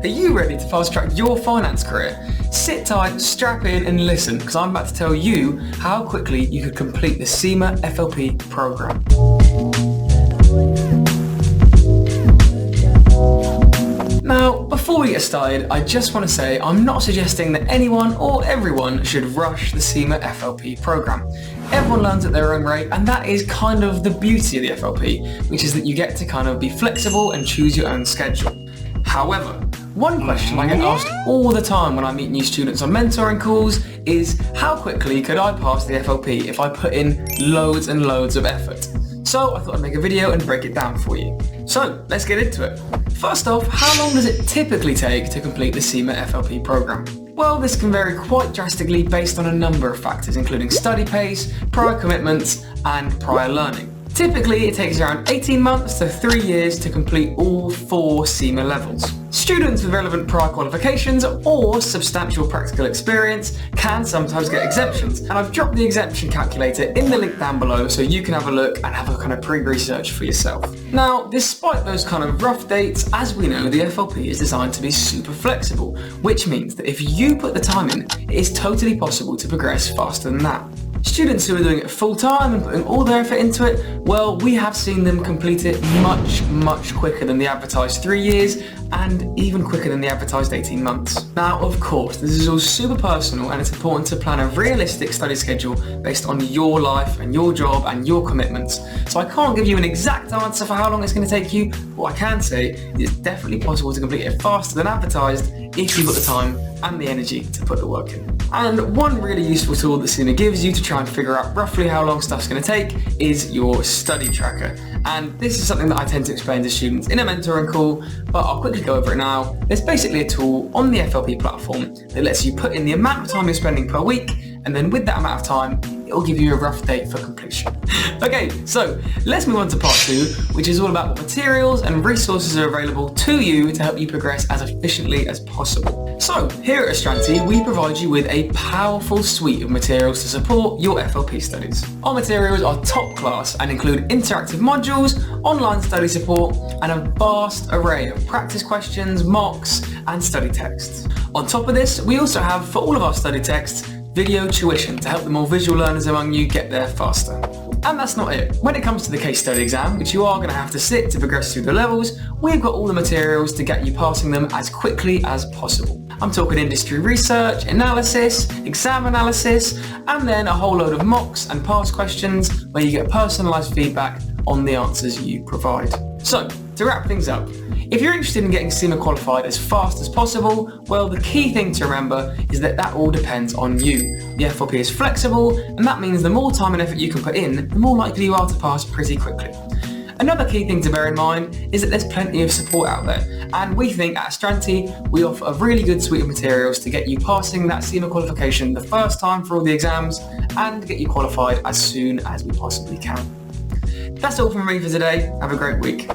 Are you ready to fast track your finance career? Sit tight, strap in and listen, because I'm about to tell you how quickly you could complete the CIMA FLP program. Now, before we get started, I just want to say I'm not suggesting that anyone or everyone should rush the CIMA FLP program. Everyone learns at their own rate, and that is kind of the beauty of the FLP, which is that you get to kind of be flexible and choose your own schedule. However, one question I get asked all the time when I meet new students on mentoring calls is, how quickly could I pass the FLP if I put in loads and loads of effort? So I thought I'd make a video and break it down for you. So let's get into it. First off, how long does it typically take to complete the CIMA FLP program? Well, this can vary quite drastically based on a number of factors, including study pace, prior commitments, and prior learning. Typically, it takes around 18 months to 3 years to complete all 4 CIMA levels. Students with relevant prior qualifications or substantial practical experience can sometimes get exemptions, and I've dropped the exemption calculator in the link down below so you can have a look and have a kind of pre-research for yourself. Now, despite those kind of rough dates, as we know, the FLP is designed to be super flexible, which means that if you put the time in, it is totally possible to progress faster than that. Students who are doing it full time and putting all their effort into it, well, we have seen them complete it much quicker than the advertised 3 years and even quicker than the advertised 18 months. Now, of course, this is all super personal and it's important to plan a realistic study schedule based on your life and your job and your commitments. So I can't give you an exact answer for how long it's going to take you, but what I can say is it's definitely possible to complete it faster than advertised if you've got the time and the energy to put the work in. And one really useful tool that CIMA gives you to try and figure out roughly how long stuff's going to take is your study tracker. And this is something that I tend to explain to students in a mentoring call, but I'll quickly go over it now. There's basically a tool on the FLP platform that lets you put in the amount of time you're spending per week, and then with that amount of time, it'll give you a rough date for completion. Okay, so let's move on to part 2, which is all about what materials and resources are available to you to help you progress as efficiently as possible. So here at Astranti, we provide you with a powerful suite of materials to support your FLP studies. Our materials are top class and include interactive modules, online study support, and a vast array of practice questions, mocks, and study texts. On top of this, we also have, for all of our study texts, video tuition to help the more visual learners among you get there faster. And that's not it. When it comes to the case study exam, which you are going to have to sit to progress through the levels, we've got all the materials to get you passing them as quickly as possible. I'm talking industry research, analysis, exam analysis, and then a whole load of mocks and past questions where you get personalised feedback on the answers you provide. So, to wrap things up, if you're interested in getting CIMA qualified as fast as possible, well, the key thing to remember is that all depends on you. The FLP is flexible, and that means the more time and effort you can put in, the more likely you are to pass pretty quickly. Another key thing to bear in mind is that there's plenty of support out there, and we think at Astranti we offer a really good suite of materials to get you passing that CIMA qualification the first time for all the exams and get you qualified as soon as we possibly can. That's all from me for today. Have a great week.